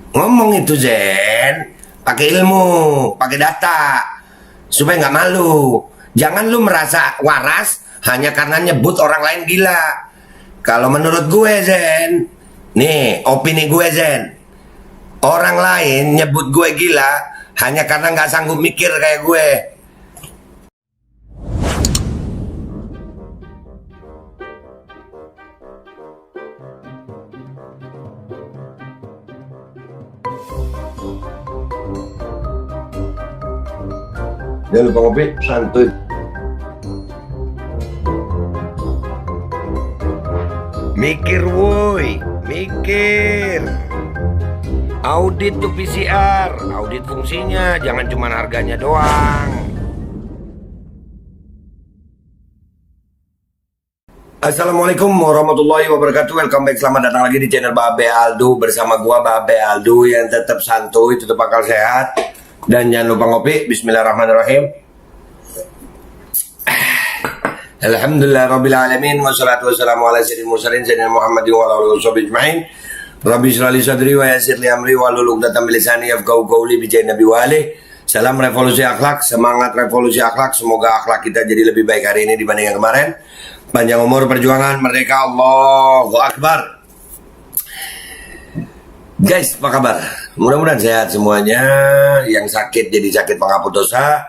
Ngomong itu Zen, pakai ilmu, pakai data, supaya nggak malu. Jangan lu merasa waras hanya karena nyebut orang lain gila. Kalau menurut gue Zen, nih opini gue Zen, orang lain nyebut gue gila hanya karena nggak sanggup mikir kayak gue. Jangan lupa ngopi, santuy. Mikir woi, mikir. Audit tuh PCR, audit fungsinya, jangan cuma harganya doang. Assalamualaikum warahmatullahi wabarakatuh. Welcome back, selamat datang lagi di channel Babe Aldo. Bersama gua Babe Aldo yang tetap santuy, tetap akal sehat. Dan jangan lupa ngopi. Bismillahirrahmanirrahim. Alhamdulillah Rabbil Alamin. Wassalatu wassalamu ala sayyidil mursalin Sayyidina Muhammadin wa ala alihi washabihi ajma'in. Rabbi shrah li sadri wa yassir li amri wahlul 'uqdatam min lisani yafqahu qawli bi jahi nabi wa alihi. Salam revolusi akhlak, semangat revolusi akhlak. Semoga akhlak kita jadi lebih baik hari ini dibanding yang kemarin. Panjang umur, perjuangan, merdeka, Allahu Akbar. Guys, apa kabar? Mudah-mudahan sehat semuanya. Yang sakit jadi sakit penghapus dosa,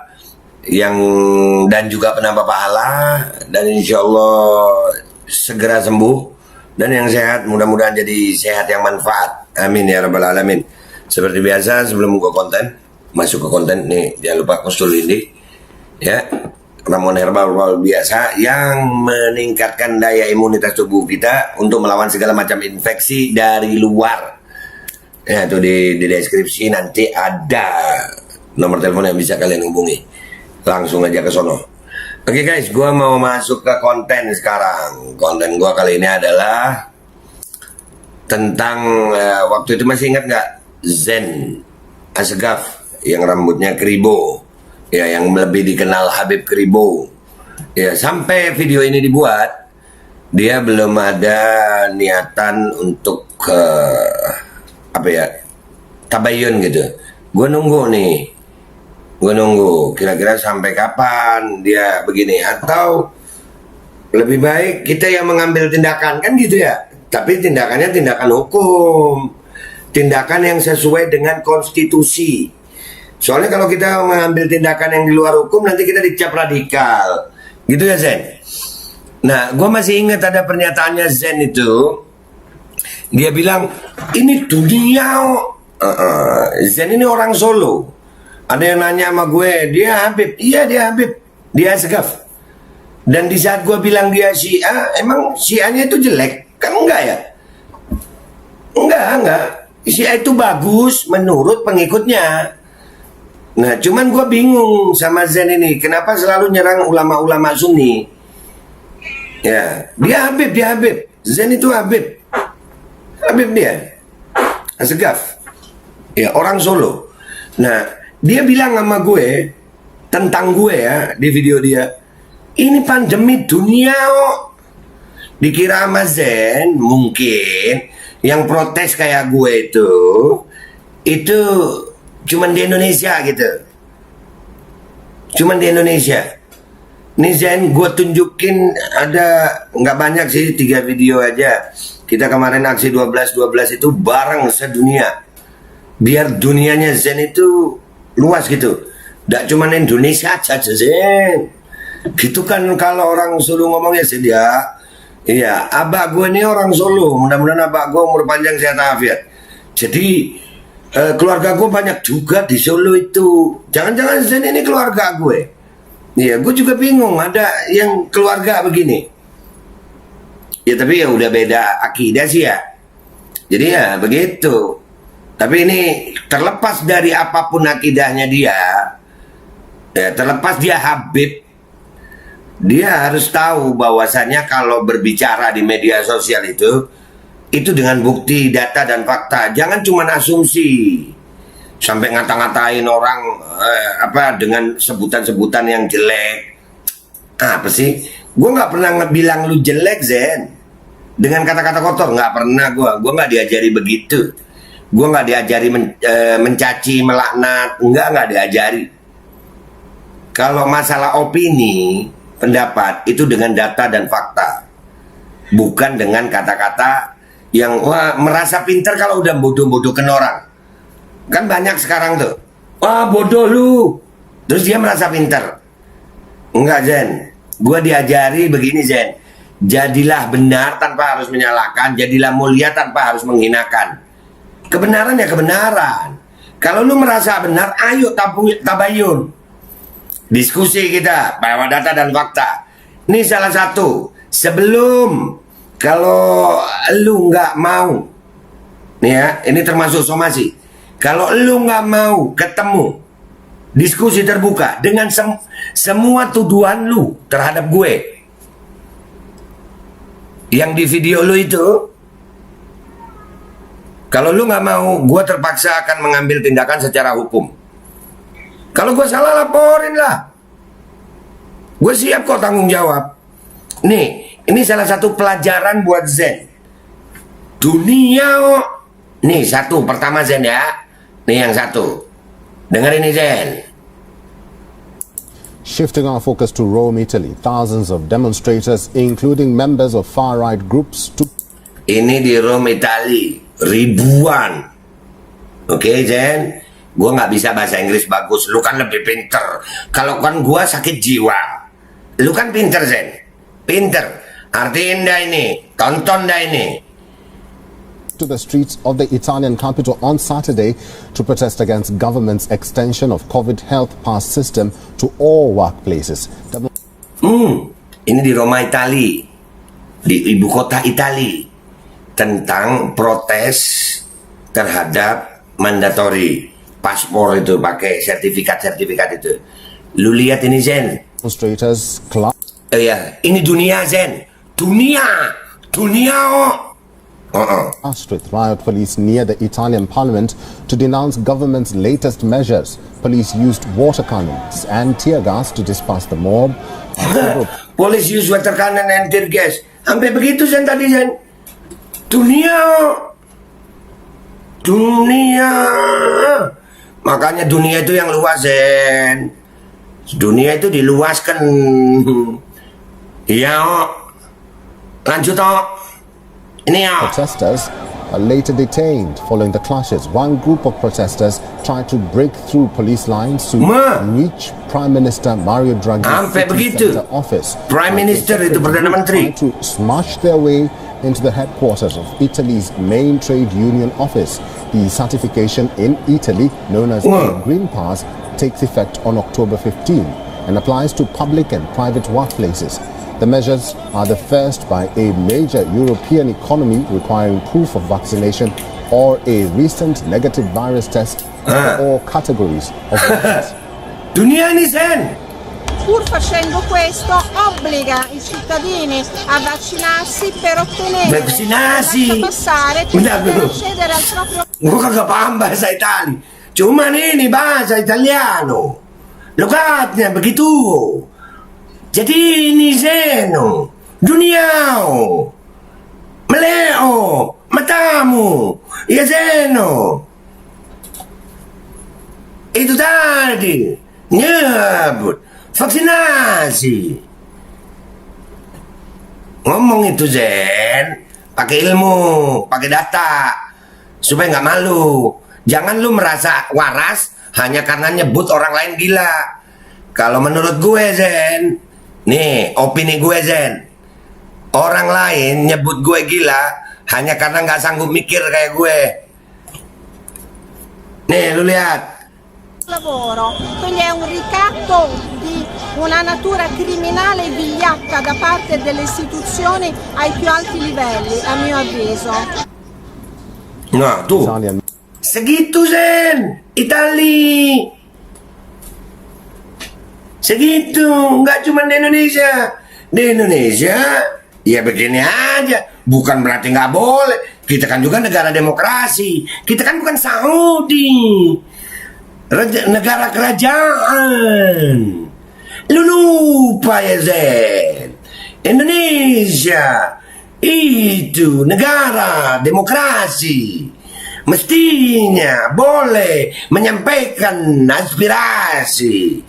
dan juga penambah pahala, dan insya Allah segera sembuh. Dan yang sehat mudah-mudahan jadi sehat yang manfaat. Amin ya rabbal alamin. Seperti biasa sebelum gua masuk ke konten nih, jangan lupa konsul ini ya. Ramuan herbal biasa yang meningkatkan daya imunitas tubuh kita untuk melawan segala macam infeksi dari luar. Ya, itu di deskripsi nanti ada nomor telepon yang bisa kalian hubungi. Langsung aja ke sono. Oke guys, gua mau masuk ke konten sekarang. Konten gua kali ini adalah tentang waktu itu masih ingat nggak Zen Asgaf yang rambutnya keribo, ya, yang lebih dikenal Habib Keribo. Ya, sampai video ini dibuat, dia belum ada niatan untuk tabayun gitu. Gue nunggu kira-kira sampai kapan dia begini, atau lebih baik kita yang mengambil tindakan, kan gitu ya. Tapi tindakannya tindakan hukum, tindakan yang sesuai dengan konstitusi. Soalnya kalau kita mengambil tindakan yang di luar hukum, nanti kita dicap radikal gitu ya Zen. Nah, gue masih ingat ada pernyataannya Zen itu. Dia bilang, ini dunia. Zen ini orang Solo. Ada yang nanya sama gue, dia Habib. Iya, dia Habib. Dia Asgaf. Dan di saat gue bilang dia Syiah, emang Syiahnya itu jelek? Kan enggak ya? Enggak. Syiah itu bagus menurut pengikutnya. Nah, cuman gue bingung sama Zen ini. Kenapa selalu nyerang ulama-ulama Sunni? Ya, dia Habib. Zen itu Habib dia Asgaf, ya, orang Solo. Nah, dia bilang sama gue, tentang gue ya, di video dia, ini pandemi dunia kok. Dikira sama Zen mungkin yang protes kayak gue itu cuman di Indonesia gitu, cuman di Indonesia. Nih Zen, gue tunjukin, ada nggak banyak sih, 3 video aja. Kita kemarin aksi 12-12 itu bareng sedunia. Biar dunianya Zen itu luas gitu. Nggak cuma Indonesia aja Zen. Gitu kan kalau orang Solo ngomongnya sih dia. Iya, abah gue ini orang Solo. Mudah-mudahan abah gue umur panjang sehat afiat. Jadi keluarga gue banyak juga di Solo itu. Jangan-jangan Zen ini keluarga gue. Iya, gue juga bingung ada yang keluarga begini. Ya tapi ya udah beda akidah sih ya. Jadi ya begitu. Tapi ini terlepas dari apapun akidahnya dia, ya, terlepas dia Habib, dia harus tahu bahwasannya kalau berbicara di media sosial itu dengan bukti, data dan fakta. Jangan cuma asumsi. Sampai ngata-ngatain orang dengan sebutan-sebutan yang jelek. Apa sih? Gue nggak pernah ngebilang lu jelek Zen dengan kata-kata kotor, nggak pernah gue nggak diajari begitu. Gue nggak diajari mencaci, melaknat, nggak diajari. Kalau masalah opini, pendapat itu dengan data dan fakta, bukan dengan kata-kata yang wah merasa pintar kalau udah bodoh-bodohkan orang. Kan banyak sekarang tuh, wah bodoh lu, terus dia merasa pintar. Enggak Zen, gue diajari begini Zen, jadilah benar tanpa harus menyalahkan, jadilah mulia tanpa harus menghinakan. Kebenaran ya kebenaran. Kalau lu merasa benar, ayo tabayun. Diskusi kita, bawa data dan fakta. Ini salah satu. Sebelum, kalau lu nggak mau, nih ya, ini termasuk somasi. Kalau lu nggak mau ketemu, diskusi terbuka dengan semua tuduhan lu terhadap gue, yang di video lu itu, kalau lu nggak mau, gue terpaksa akan mengambil tindakan secara hukum. Kalau gue salah, laporin lah. Gue siap kok tanggung jawab. Nih, ini salah satu pelajaran buat Zen. Dunia, nih satu, pertama Zen ya. Nih yang satu. Dengar ini Zen. Shifting our focus to Rome, Italy, thousands of demonstrators, including members of far-right groups, Ini di Rome, Italia, ribuan. Oke, Zen. Gue nggak bisa bahasa Inggris bagus, lu kan lebih pinter. Kalau kan gue sakit jiwa, lu kan pinter Zen, pinter. Artiin dah ini, tonton dah ini. to the streets of the Italian capital on Saturday to protest against government's extension of COVID health pass system to all workplaces. Ini di Roma, Italia, di ibu kota Italia, tentang protes terhadap mandatory paspor itu, pakai sertifikat itu. Lu lihat ini Zen. Demonstrators Ya, ini dunia Zen. Dunia clashed with riot police near the Italian parliament to denounce government's latest measures. Police used water cannons and tear gas to disperse the mob. Police use water cannon and tear gas. Sampai begitu Zen tadi Zen. Dunia. Makanya dunia itu yang luas Zen. Dunia itu diluaskan. Iya. Lanjut Ini ya. Protesters are later detained following the clashes. One group of protesters tried to break through police lines to reach Prime Minister Mario Draghi's city center office. Prime Minister itu Perdana Menteri. To smash their way into the headquarters of Italy's main trade union office. The certification in Italy, known as a Green Pass, takes effect on October 15 and applies to public and private workplaces. The measures are the first by a major European economy requiring proof of vaccination or a recent negative virus test for all categories of workers. Dunia ini Zen. Pur facendo questo obbliga i cittadini a vaccinarsi per ottenere passare per accedere al proprio. Gue kagak paham bahasa Itali. Cuman ini bahasa Italiano. Logatnya begitu. Jadi ini Zeno, duniao, meleo, matamu, ya Zeno. Itu tadi, nyebut, vaksinasi. Ngomong itu Zen, pakai ilmu, pakai data, supaya nggak malu. Jangan lu merasa waras hanya karena nyebut orang lain gila. Kalau menurut gue Zen, nih, opini gue Zen, orang lain nyebut gue gila hanya karena nggak sanggup mikir kayak gue. Nih, lu lihat. Lavoro, quindi è un ricatto di una natura criminale e vigliacca da parte delle istituzioni ai più alti livelli, a mio avviso. Nah, tuh. Segitu Zen, Itali. Segitu, nggak cuma di Indonesia. Di Indonesia, ya begini aja. Bukan berarti nggak boleh. Kita kan juga negara demokrasi. Kita kan bukan Saudi. Negara kerajaan. Lu lupa ya Zen. Indonesia itu negara demokrasi. mestinya boleh menyampaikan aspirasi.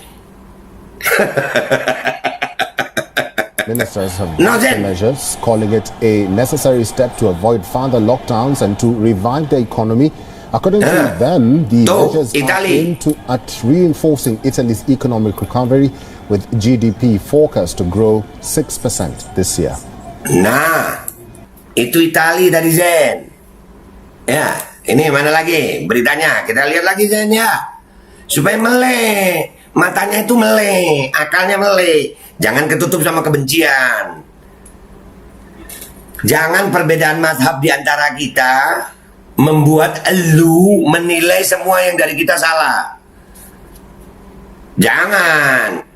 Ministers have No, backed the then. measures, calling it a necessary step to avoid further lockdowns and to revive the economy. According to them, the Tuh, measures are Italy. aimed at reinforcing Italy's economic recovery, with GDP forecast to grow 6% this year. Nah, itu Itali tadi Zen. Ya, ini mana lagi beritanya? Kita lihat lagi Zen ya. Supaya melek, matanya itu melek, akalnya melek. Jangan ketutup sama kebencian. Jangan perbedaan mazhab di antara kita membuat elu menilai semua yang dari kita salah. Jangan.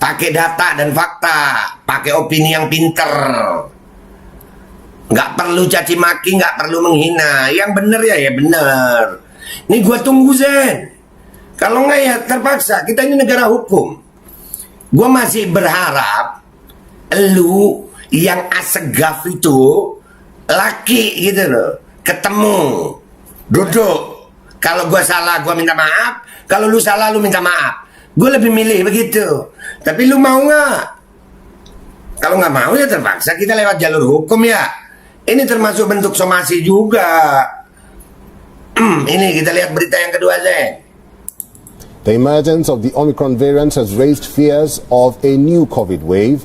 Pakai data dan fakta, pakai opini yang pinter. Nggak perlu caci maki, nggak perlu menghina. Yang bener ya bener. Ini gua tunggu Zen. Kalau nggak ya terpaksa. Kita ini negara hukum. Gua masih berharap lu yang asegaf itu laki gitu loh, ketemu, duduk. Kalau gua salah gua minta maaf. Kalau lu salah lu minta maaf. Gue lebih milih begitu. Tapi lu mau nggak? Kalau nggak mau ya terpaksa kita lewat jalur hukum ya. Ini termasuk bentuk somasi juga. Ini kita lihat berita yang kedua Zen. The emergence of the Omicron variant has raised fears of a new COVID wave.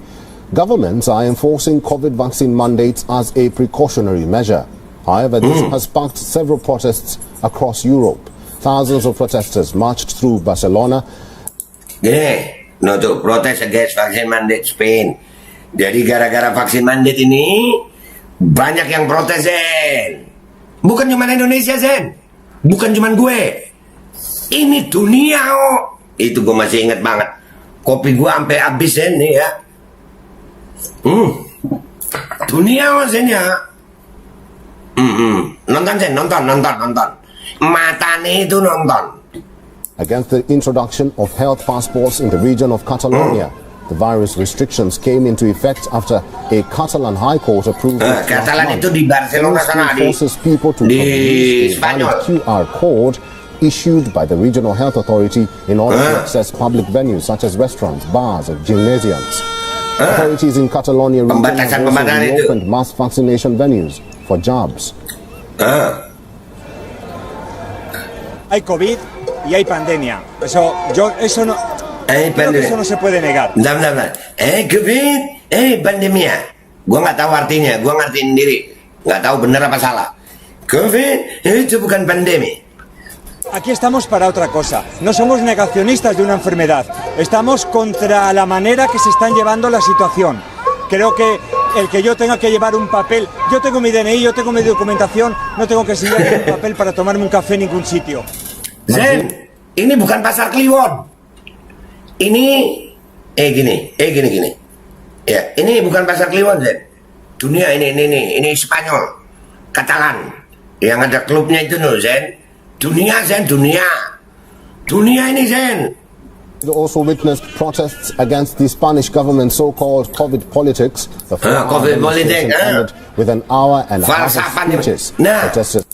Governments are enforcing COVID vaccine mandates as a precautionary measure. However, this has sparked several protests across Europe. Thousands of protesters marched through Barcelona. Gini, no tuh protes against vaksin mandate Spain. Jadi gara-gara vaksin mandate ini banyak yang protes Zen. Bukan cuma Indonesia Zen. Bukan cuma gue. Ini dunia oh. Itu gue masih inget banget. Kopi gue sampai habis Zen nih ya. Dunia oh Zen ya. Nonton Zen, nonton. Matanya itu nonton. Against the introduction of health passports in the region of Catalonia. The virus restrictions came into effect after a Catalan High Court approved it last Catalan month. itu di Barcelona sana It forces people to produce a valid QR code issued by the regional health authority in order to access public venues such as restaurants, bars, and gymnasiums. Authorities in Catalonia region have also Pembatasan itu. reopened mass vaccination venues for jobs. Hay COVID y hay pandemia. Eso no, creo que eso no se puede negar. Bentar. COVID, pandemia. Gua nggak tahu artinya, gua ngertiin diri. Nggak tahu bener apa salah. COVID itu bukan pandemi. Aquí estamos para otra cosa. No somos negacionistas de una enfermedad. Estamos contra la manera que se están llevando la situación. Creo que el que yo tenga que llevar un papel, yo tengo mi DNI, yo tengo mi documentación, no tengo que enseñar un papel para tomarme un café en ningún sitio. Zen, ini bukan pasar Kliwon. Ini, gini. Ya, ini bukan pasar Kliwon Zen. Dunia ini Spanyol, Katalan. Yang ada klubnya itu no Zen. Dunia Zen, dunia ini Zen. They also witnessed protests against the Spanish government's so-called COVID politics. The COVID demonstration politics, ended with an hour and a half of Falsa speeches. Nah. Protesters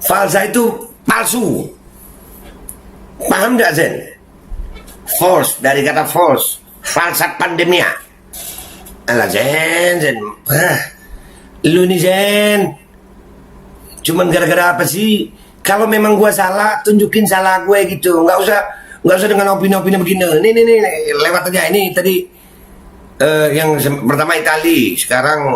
Falsa itu palsu. Paham gak Zen? False, dari kata false. Falsat pandemia. Alah Zen. Lu nih Zen. Cuman gara-gara apa sih? Kalau memang gua salah, tunjukin salah gue gitu. Nggak usah dengan opini-opini begini. Nih, lewat aja. Ini tadi yang pertama Itali, sekarang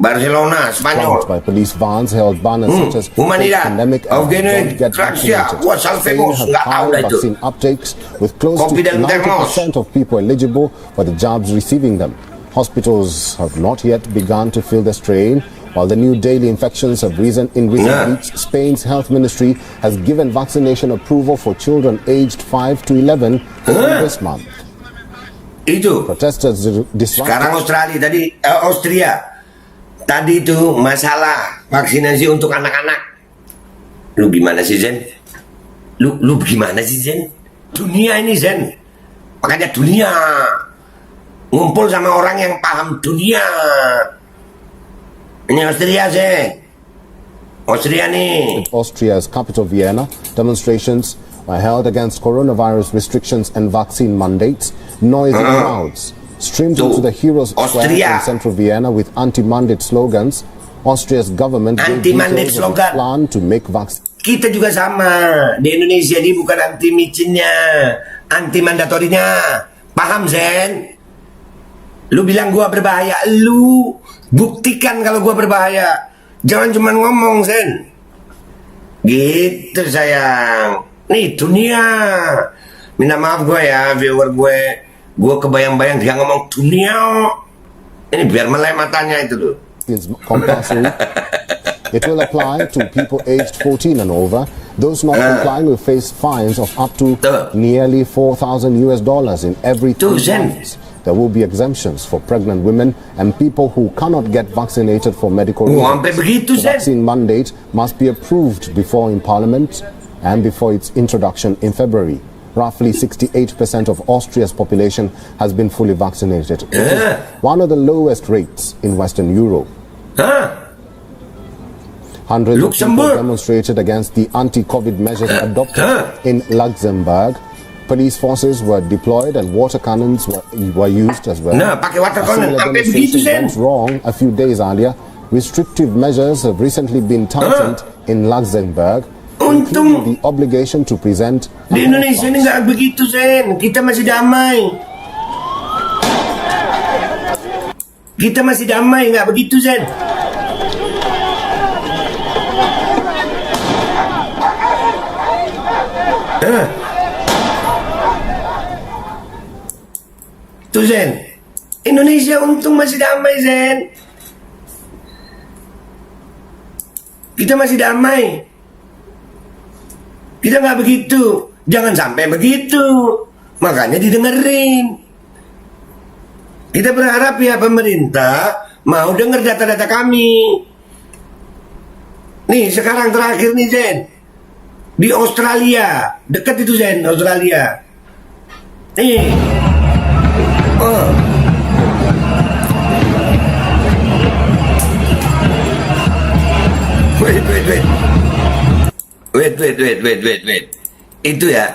Barcelona, Spanyol. by police vans held banners such as Humanidad, pandemic and Afghanistan, don't get Russia, vaccinated. wah, Spain Salvemos, has nggak tahu high dah itu. vaccine uptakes with close Kopi to dalam termos. 90% of people eligible for the jobs receiving them. Hospitals have not yet begun to fill the strain. While the new daily infections have risen in recent weeks, Spain's health ministry has given vaccination approval for children aged 5 to 11 this month. Itu. Protesters Sekarang disrupted Austria. Tadi itu masalah vaksinasi untuk anak-anak. Lu gimana sih Zen? Lu gimana sih Zen? Dunia ini Zen. Makanya dunia. Ngumpul sama orang yang paham dunia. Ini Austria Zen. Austria nih. Austria's capital Vienna, demonstrations were held against coronavirus restrictions and vaccine mandates. Noisy crowds streamed into the Heroes Square Austria. in central Vienna with anti-mandate slogans. Austria's government gave Anti-mandate details of its slogan. plan to make vaccine Kita juga sama. Di Indonesia ini bukan anti micinnya, anti mandatorinya. Paham, Zen? Lu bilang gua berbahaya, lu buktikan kalau gua berbahaya. Jangan cuma ngomong, Zen. Gitu, sayang. Nih, dunia. Minta maaf gue ya, viewer gue. Gue kebayang-bayang dia ngomong dunia. Ini biar melek matanya itu loh. is compulsory. It will apply to people aged 14 and over. Those not complying will face fines of up to nearly $4,000 in every 3 months. There will be exemptions for pregnant women and people who cannot get vaccinated for medical reasons. The vaccine mandate must be approved before in Parliament and before its introduction in February. Roughly 68% of Austria's population has been fully vaccinated. It is one of the lowest rates in Western Europe. Hundreds of people demonstrated against the anti-COVID measures adopted in Luxembourg. Police forces were deployed and water cannons were used as well. Nah, pakai water A cannon, similar sampai begitu, demonstration Zen. went wrong a few days earlier. Restrictive measures have recently been tightened in Luxembourg, including the obligation to present Di Indonesia ini nggak begitu, Zen. Kita masih damai. Kita masih damai, nggak begitu, Zen. Tuh, Zen. Indonesia untung masih damai, Zen. Kita masih damai. Kita nggak begitu. Jangan sampai begitu. Makanya didengerin. Kita berharap ya pemerintah mau dengar data-data kami. Nih sekarang terakhir nih, Zen. Di Australia. Dekat itu, Zen, Australia. Nih. Oh. Wait. Itu ya,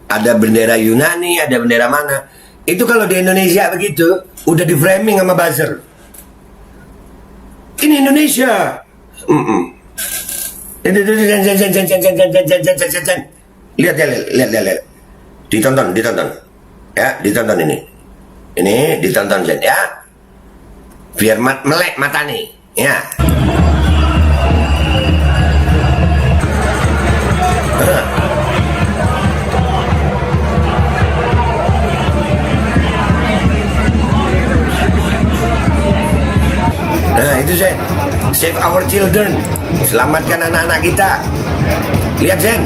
ada bendera Yunani, ada bendera mana. Itu kalau di Indonesia begitu, udah di framing sama buzzer. Ini Indonesia. Lihat. Ditonton. Ya, ditonton ini. Ini ditonton, Zen, ya. Biar melek mata nih, ya. Nah itu, Zen. Save our children. Selamatkan anak-anak kita. Lihat, Zen.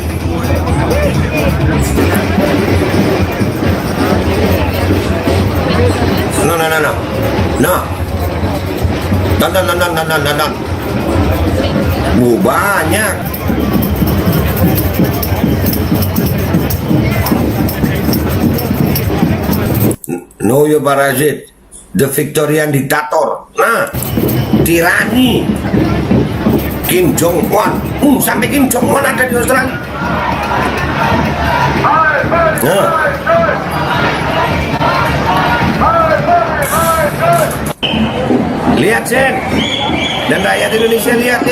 No. Tonton. Banyak. Know your parazit. The Victorian dictator. Nah, tirani. Kim Jong-un. Sampai Kim Jong-un ada di Australia. Nah. Lihat, Zen. Dan rakyat Indonesia lihat.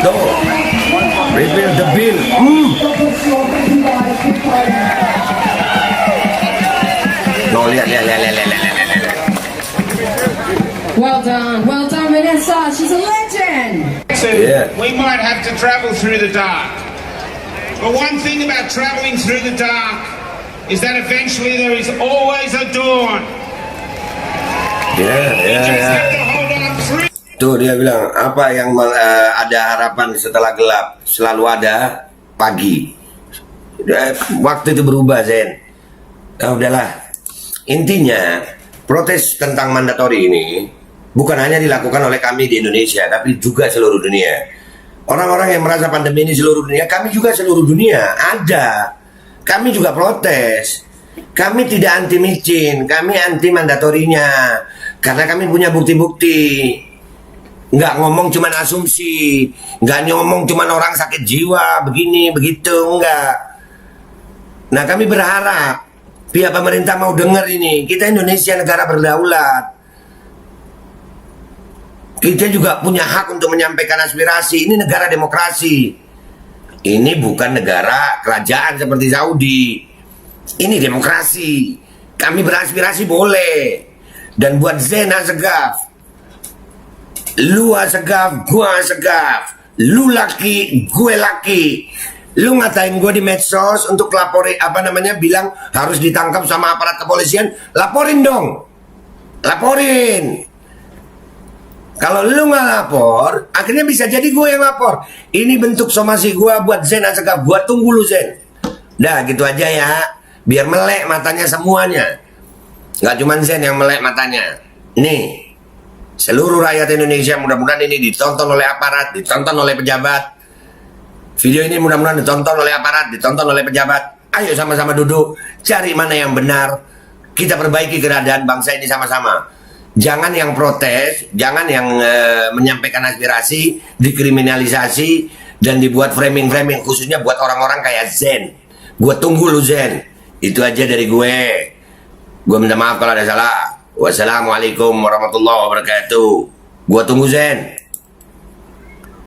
Tuh. Rebuild the bill. No, lihat. Well done, Vanessa. She's a legend. Yeah. We might have to travel through the dark. But one thing about traveling through the dark is that eventually there is always a dawn. Ya. Have to hold on through. Tuh dia bilang apa yang ada harapan setelah gelap, selalu ada pagi. Waktu itu berubah, Zen. Udahlah. Intinya protes tentang mandatori ini bukan hanya dilakukan oleh kami di Indonesia, tapi juga seluruh dunia. Orang-orang yang merasa pandemi ini seluruh dunia, kami juga seluruh dunia ada. Kami juga protes. Kami tidak anti micin, kami anti mandatorinya. Karena kami punya bukti-bukti. Nggak ngomong cuman asumsi, nggak ngomong cuman orang sakit jiwa, begini, begitu, enggak. Nah, kami berharap pihak pemerintah mau dengar ini. Kita Indonesia negara berdaulat. Kita juga punya hak untuk menyampaikan aspirasi. Ini negara demokrasi. Ini bukan negara kerajaan seperti Saudi. Ini demokrasi. Kami beraspirasi boleh. Dan buat Zain Asegaf, lu Asegaf, gua Asegaf, lu laki, gue laki. Lu ngatain gue di medsos untuk laporin bilang harus ditangkap sama aparat kepolisian, laporin dong. Laporin. Kalau lu nggak lapor, akhirnya bisa jadi gue yang lapor. Ini bentuk somasi gue buat Zain Asegaf. Gue tunggu lu, Zain. Dah, gitu aja ya. Biar melek matanya semuanya. Nggak cuma Zain yang melek matanya. Nih, seluruh rakyat Indonesia mudah-mudahan ini ditonton oleh aparat, ditonton oleh pejabat. Video ini mudah-mudahan ditonton oleh aparat, ditonton oleh pejabat. Ayo sama-sama duduk, cari mana yang benar. Kita perbaiki keadaan bangsa ini sama-sama. Jangan yang protes, jangan yang menyampaikan aspirasi, dikriminalisasi, dan dibuat framing-framing, khususnya buat orang-orang kayak Zain. Gue tunggu lu, Zain. Itu aja dari gue. Gue minta maaf kalau ada salah. Wassalamualaikum warahmatullahi wabarakatuh. Gue tunggu, Zain.